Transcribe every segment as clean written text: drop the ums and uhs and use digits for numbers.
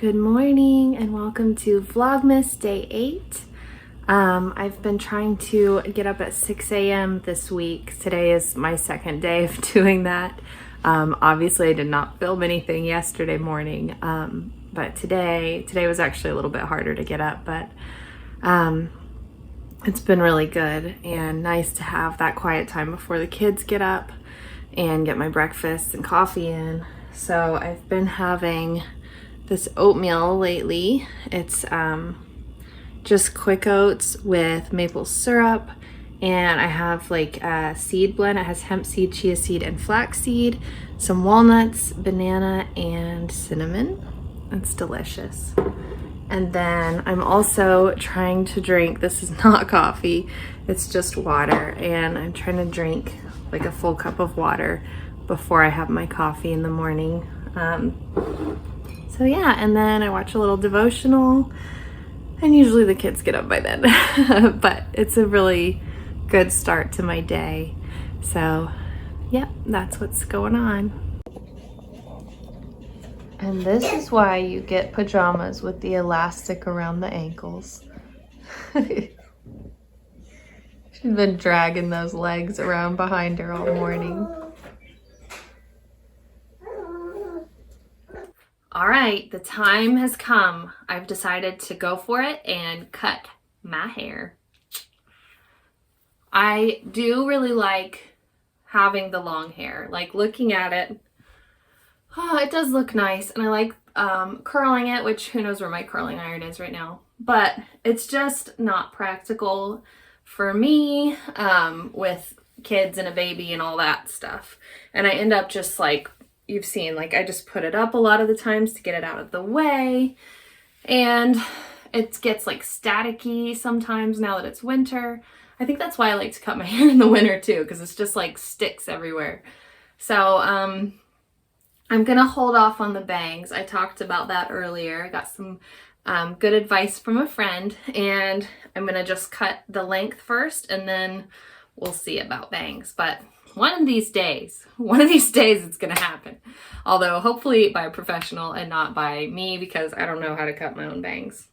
Good morning and welcome to Vlogmas Day 8. I've been trying to get up at 6 a.m. this week. Today is my second day of doing that. Obviously I did not film anything yesterday morning, but today was actually a little bit harder to get up, but it's been really good and nice to have that quiet time before the kids get up and get my breakfast and coffee in. So I've been having this oatmeal lately. It's just quick oats with maple syrup, and I have like a seed blend. It has hemp seed, chia seed, and flax seed, some walnuts, banana, and cinnamon. It's delicious. And then I'm also trying to drink, this is not coffee, it's just water, and I'm trying to drink like a full cup of water before I have my coffee in the morning. So yeah, and then I watch a little devotional, and usually the kids get up by then. But it's a really good start to my day. So yeah, that's what's going on. And this is why you get pajamas with the elastic around the ankles. She's been dragging those legs around behind her all morning. All right, the time has come. I've decided to go for it and cut my hair. I do really like having the long hair. Like looking at it, oh, it does look nice. And I like curling it, which who knows where my curling iron is right now. But it's just not practical for me with kids and a baby and all that stuff. And I end up just like, you've seen, like I just put it up a lot of the times to get it out of the way, and it gets like staticky sometimes now that it's winter. I think that's why I like to cut my hair in the winter too, because it's just like sticks everywhere. So I'm gonna hold off on the bangs. I talked about that earlier. I got some good advice from a friend, and I'm gonna just cut the length first and then we'll see about bangs. But one of these days it's gonna happen. Although hopefully by a professional and not by me, because I don't know how to cut my own bangs.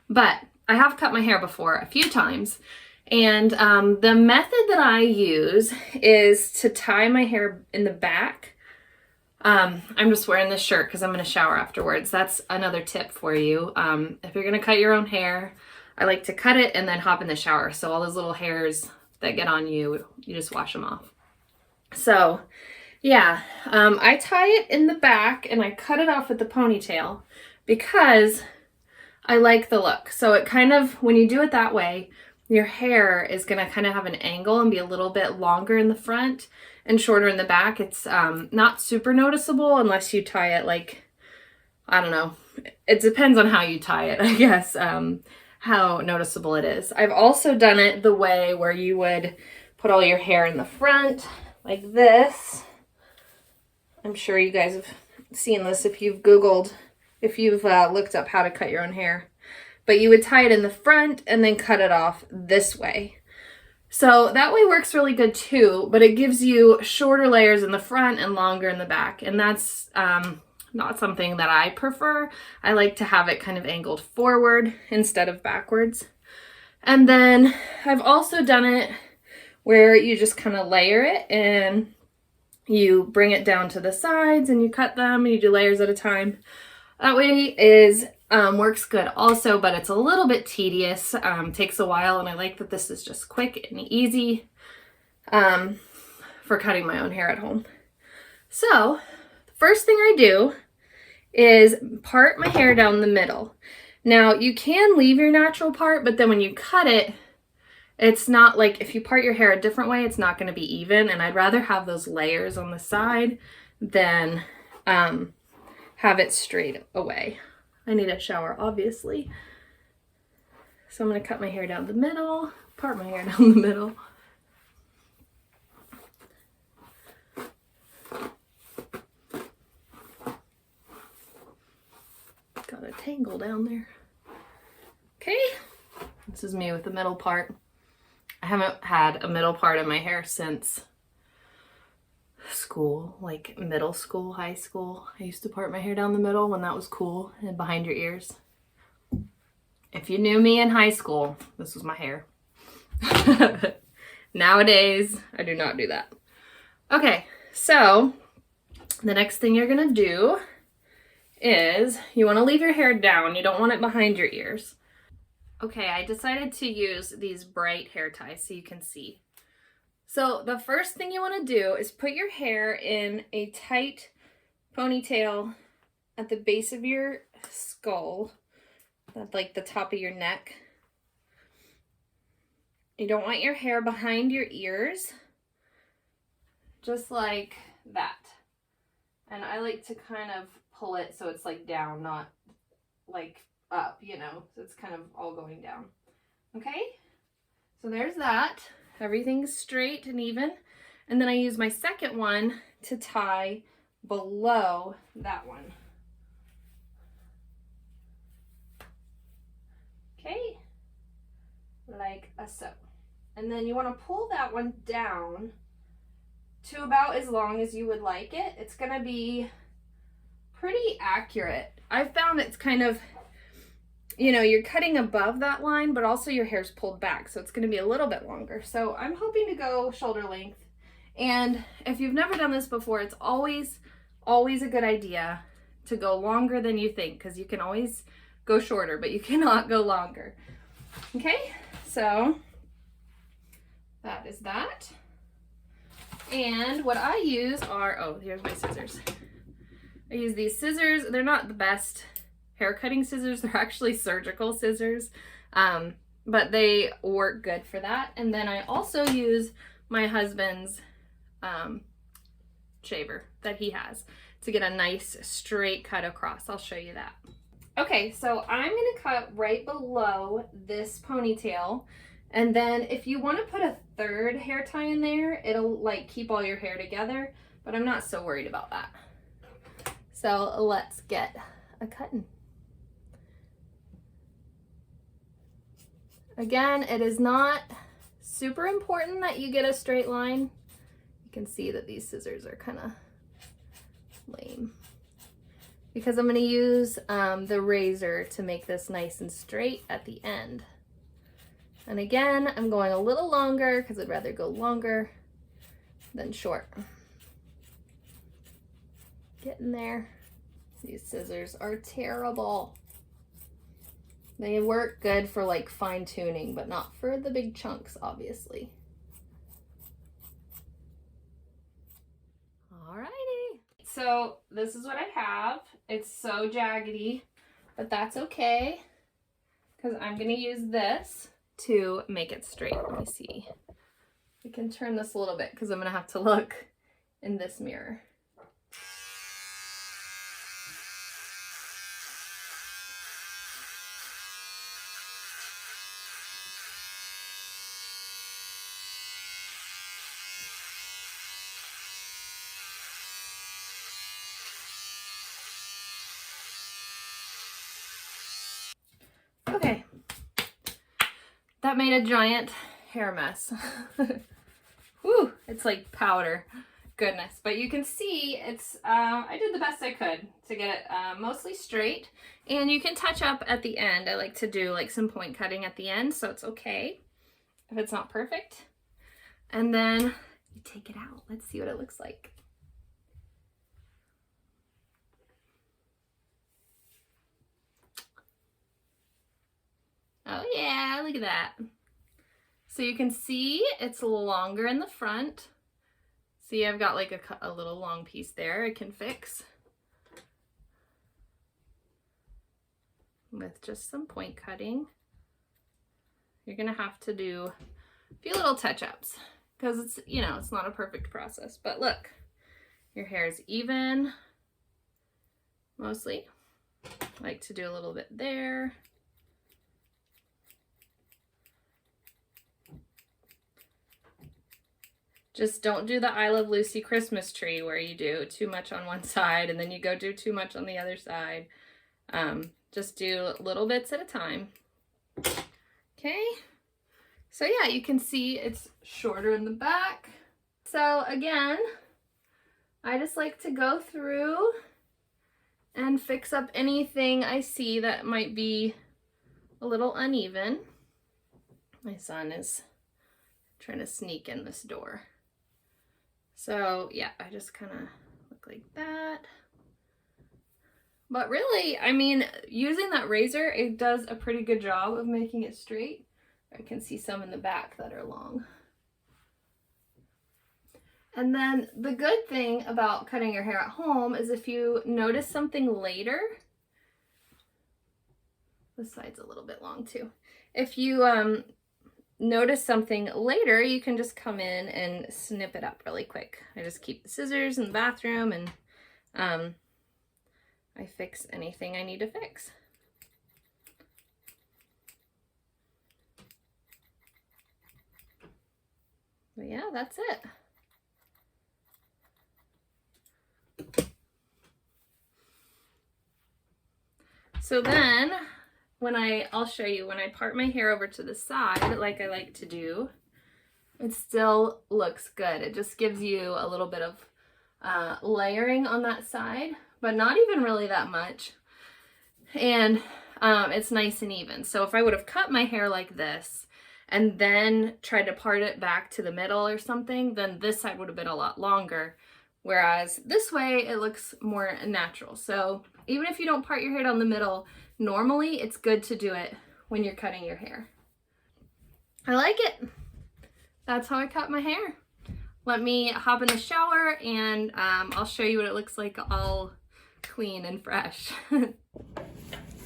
But I have cut my hair before a few times, and the method that I use is to tie my hair in the back. I'm just wearing this shirt because I'm gonna shower afterwards. That's another tip for you. If you're gonna cut your own hair, I like to cut it and then hop in the shower. So all those little hairs that get on you, you just wash them off. So yeah, I tie it in the back and I cut it off with the ponytail because I like the look. So it kind of, when you do it that way, your hair is gonna kind of have an angle and be a little bit longer in the front and shorter in the back. It's not super noticeable unless you tie it like, I don't know. It depends on how you tie it, I guess, how noticeable it is. I've also done it the way where you would put all your hair in the front like this. I'm sure you guys have seen this if you've Googled, if you've looked up how to cut your own hair. But you would tie it in the front and then cut it off this way. So that way works really good too, but it gives you shorter layers in the front and longer in the back. And that's not something that I prefer. I like to have it kind of angled forward instead of backwards. And then I've also done it where you just kind of layer it and you bring it down to the sides and you cut them and you do layers at a time. That way is works good also, but it's a little bit tedious, takes a while, and I like that this is just quick and easy for cutting my own hair at home. So the first thing I do is part my hair down the middle. Now you can leave your natural part, but then when you cut it, it's not like, if you part your hair a different way, it's not going to be even, and I'd rather have those layers on the side than have it straight away. I need a shower, obviously. So I'm going to cut my hair down the middle, part my hair down the middle. Got a tangle down there. Okay, this is me with the middle part. I haven't had a middle part in my hair since school, like middle school, high school. I used to part my hair down the middle when that was cool and behind your ears. If you knew me in high school, this was my hair. Nowadays, I do not do that. Okay, so the next thing you're gonna do is you wanna leave your hair down. You don't want it behind your ears. Okay, I decided to use these bright hair ties so you can see. So the first thing you wanna do is put your hair in a tight ponytail at the base of your skull. That's like the top of your neck. You don't want your hair behind your ears, just like that. And I like to kind of pull it so it's like down, not like up, you know, so it's kind of all going down. Okay, so there's that. Everything's straight and even. And then I use my second one to tie below that one. Okay, like so. And then you want to pull that one down to about as long as you would like it. It's going to be pretty accurate. I've found it's kind of, you know, you're cutting above that line, but also your hair's pulled back, so it's going to be a little bit longer. So I'm hoping to go shoulder length. And if you've never done this before, it's always a good idea to go longer than you think, because you can always go shorter, but you cannot go longer. Okay, so that is that. And what I use are, oh, here's my scissors. I use these scissors. They're not the best hair cutting scissors. They're actually surgical scissors, but they work good for that. And then I also use my husband's shaver that he has to get a nice straight cut across. I'll show you that. Okay, so I'm gonna cut right below this ponytail, and then if you want to put a third hair tie in there, it'll like keep all your hair together, but I'm not so worried about that. So let's get a cutting. Again, it is not super important that you get a straight line. You can see that these scissors are kind of lame, because I'm going to use the razor to make this nice and straight at the end. And again, I'm going a little longer because I'd rather go longer than short. Getting there. These scissors are terrible. They work good for like fine tuning, but not for the big chunks, obviously. Alrighty. So this is what I have. It's so jaggedy, but that's okay, because I'm gonna use this to make it straight. Let me see. We can turn this a little bit because I'm gonna have to look in this mirror. Okay, that made a giant hair mess. Whew, it's like powder. Goodness, but you can see it's, I did the best I could to get it mostly straight, and you can touch up at the end. I like to do like some point cutting at the end, so it's okay if it's not perfect. And then you take it out. Let's see what it looks like. Oh yeah, look at that. So you can see it's longer in the front. See, I've got like a little long piece there I can fix with just some point cutting. You're gonna have to do a few little touch-ups because it's, you know, it's not a perfect process, but look, your hair is even, mostly. I like to do a little bit there. Just don't do the I Love Lucy Christmas tree where you do too much on one side and then you go do too much on the other side. Just do little bits at a time. Okay, so yeah, you can see it's shorter in the back. So again, I just like to go through and fix up anything I see that might be a little uneven. My son is trying to sneak in this door. So yeah, I just kind of look like that. But really, I mean, using that razor, it does a pretty good job of making it straight. I can see some in the back that are long. And then the good thing about cutting your hair at home is if you notice something later, this side's a little bit long too. If you notice something later, you can just come in and snip it up really quick. I just keep the scissors in the bathroom and I fix anything I need to fix. But yeah, that's it. So then I'll show you when I part my hair over to the side, like I like to do, it still looks good. It just gives you a little bit of layering on that side, but not even really that much. And it's nice and even. So if I would have cut my hair like this and then tried to part it back to the middle or something, then this side would have been a lot longer. Whereas this way it looks more natural. So even if you don't part your hair down the middle, normally it's good to do it when you're cutting your hair. I like it. That's how I cut my hair. Let me hop in the shower and I'll show you what it looks like all clean and fresh.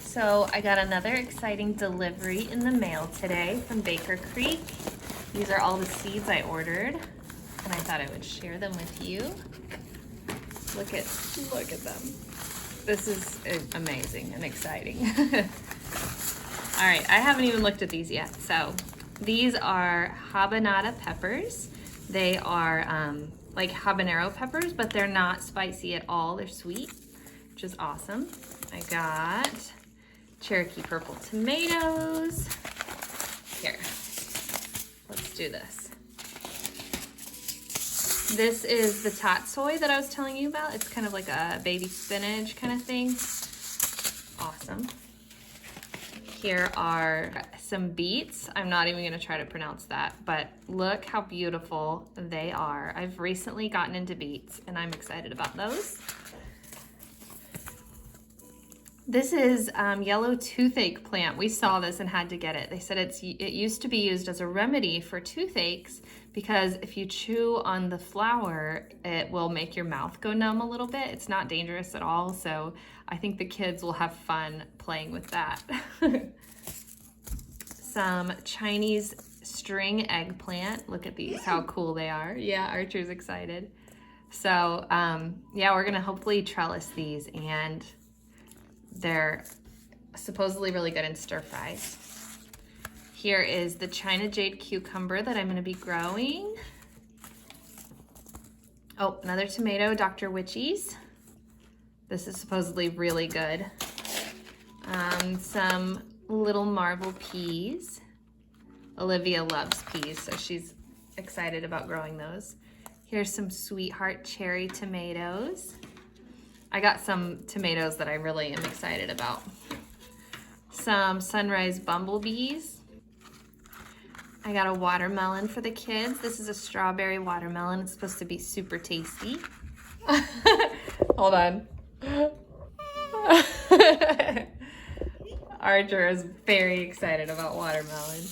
So I got another exciting delivery in the mail today from Baker Creek. These are all the seeds I ordered and I thought I would share them with you. Look at them. This is amazing and exciting. All right, I haven't even looked at these yet. So these are habanada peppers. They are like habanero peppers, but they're not spicy at all. They're sweet, which is awesome. I got Cherokee purple tomatoes. Here, let's do this. This is the tatsoi that I was telling you about. It's kind of like a baby spinach kind of thing. Awesome. Here are some beets. I'm not even gonna try to pronounce that, but look how beautiful they are. I've recently gotten into beets and I'm excited about those. This is yellow toothache plant. We saw this and had to get it. They said it used to be used as a remedy for toothaches because if you chew on the flower, it will make your mouth go numb a little bit. It's not dangerous at all, so I think the kids will have fun playing with that. Some Chinese string eggplant. Look at these, how cool they are. Yeah, Archer's excited. So yeah, we're gonna hopefully trellis these and they're supposedly really good in stir fries. Here is the China Jade cucumber that I'm gonna be growing. Oh, another tomato, Dr. Witchy's. This is supposedly really good. Some little marble peas. Olivia loves peas, so she's excited about growing those. Here's some Sweetheart cherry tomatoes. I got some tomatoes that I really am excited about. Some Sunrise bumblebees. I got a watermelon for the kids. This is a strawberry watermelon. It's supposed to be super tasty. Hold on. Archer is very excited about watermelon.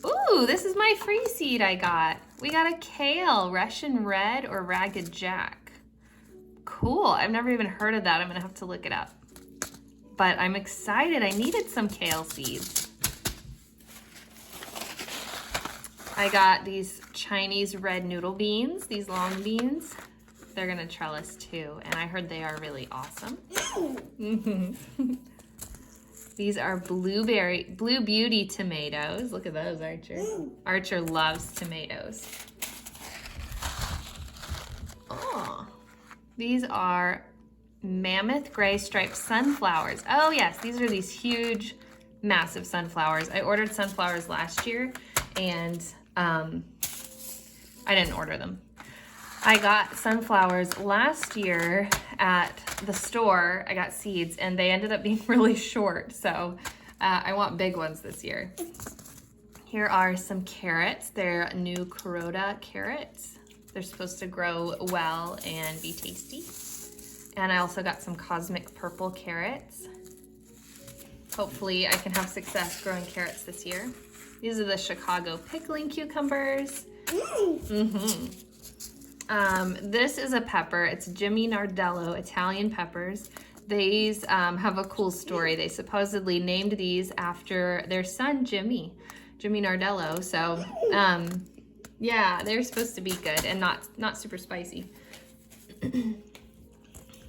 Ooh, this is my free seed I got. We got a kale, Russian red or ragged jack. Cool, I've never even heard of that. I'm gonna have to look it up. But I'm excited, I needed some kale seeds. I got these Chinese red noodle beans, these long beans. They're gonna trellis too, and I heard they are really awesome. These are Blue Beauty tomatoes. Look at those, Archer. Archer loves tomatoes. Oh, these are Mammoth Gray Striped sunflowers. Oh yes, these are these huge, massive sunflowers. I ordered sunflowers last year and I didn't order them. I got sunflowers last year at the store. I got seeds and they ended up being really short. So I want big ones this year. Here are some carrots. They're new Kuroda carrots. They're supposed to grow well and be tasty. And I also got some cosmic purple carrots. Hopefully I can have success growing carrots this year. These are the Chicago pickling cucumbers. This is a pepper. It's Jimmy Nardello Italian peppers. These have a cool story. They supposedly named these after their son, Jimmy Nardello. So, yeah, they're supposed to be good and not super spicy.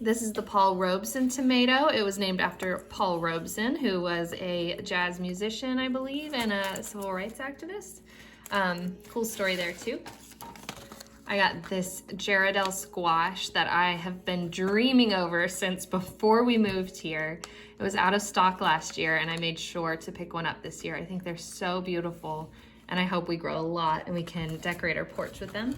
This is the Paul Robeson tomato. It was named after Paul Robeson, who was a jazz musician, I believe, and a civil rights activist. Cool story there too. I got this Gerardelle squash that I have been dreaming over since before we moved here. It was out of stock last year and I made sure to pick one up this year. I think they're so beautiful and I hope we grow a lot and we can decorate our porch with them.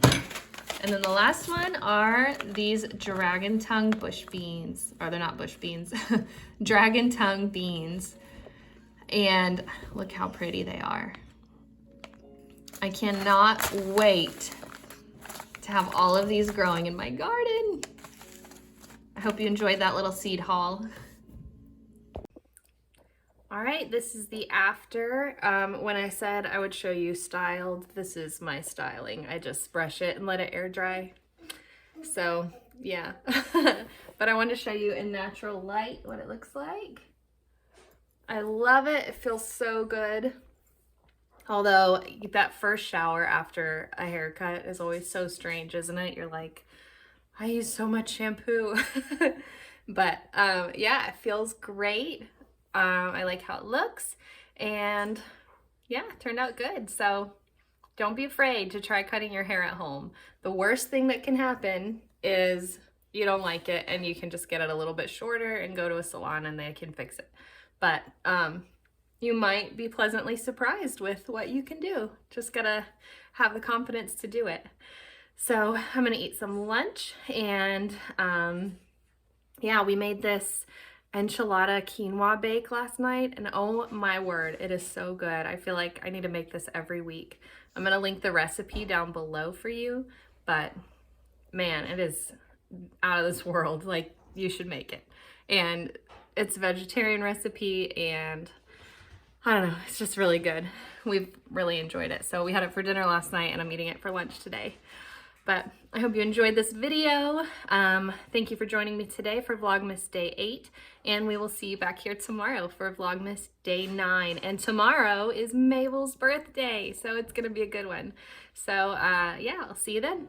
And then the last one are these dragon tongue bush beans, or they're not bush beans, dragon tongue beans. And look how pretty they are. I cannot wait to have all of these growing in my garden. I hope you enjoyed that little seed haul. All right, this is the after. When I said I would show you styled, this is my styling. I just brush it and let it air dry. So yeah, but I wanted to show you in natural light what it looks like. I love it, it feels so good. Although that first shower after a haircut is always so strange, isn't it? You're like, I use so much shampoo. But yeah, it feels great. I like how it looks and yeah, it turned out good. So don't be afraid to try cutting your hair at home. The worst thing that can happen is you don't like it and you can just get it a little bit shorter and go to a salon and they can fix it. But you might be pleasantly surprised with what you can do. Just gotta have the confidence to do it. So I'm gonna eat some lunch and yeah, we made this enchilada quinoa bake last night and oh my word, it is so good. I feel like I need to make this every week. I'm gonna link the recipe down below for you, but man, it is out of this world. Like, you should make it. And it's a vegetarian recipe and I don't know, it's just really good. We've really enjoyed it. So we had it for dinner last night and I'm eating it for lunch today. But I hope you enjoyed this video. Thank you for joining me today for Vlogmas Day 8. And we will see you back here tomorrow for Vlogmas Day 9. And tomorrow is Mabel's birthday, so it's gonna be a good one. So yeah, I'll see you then.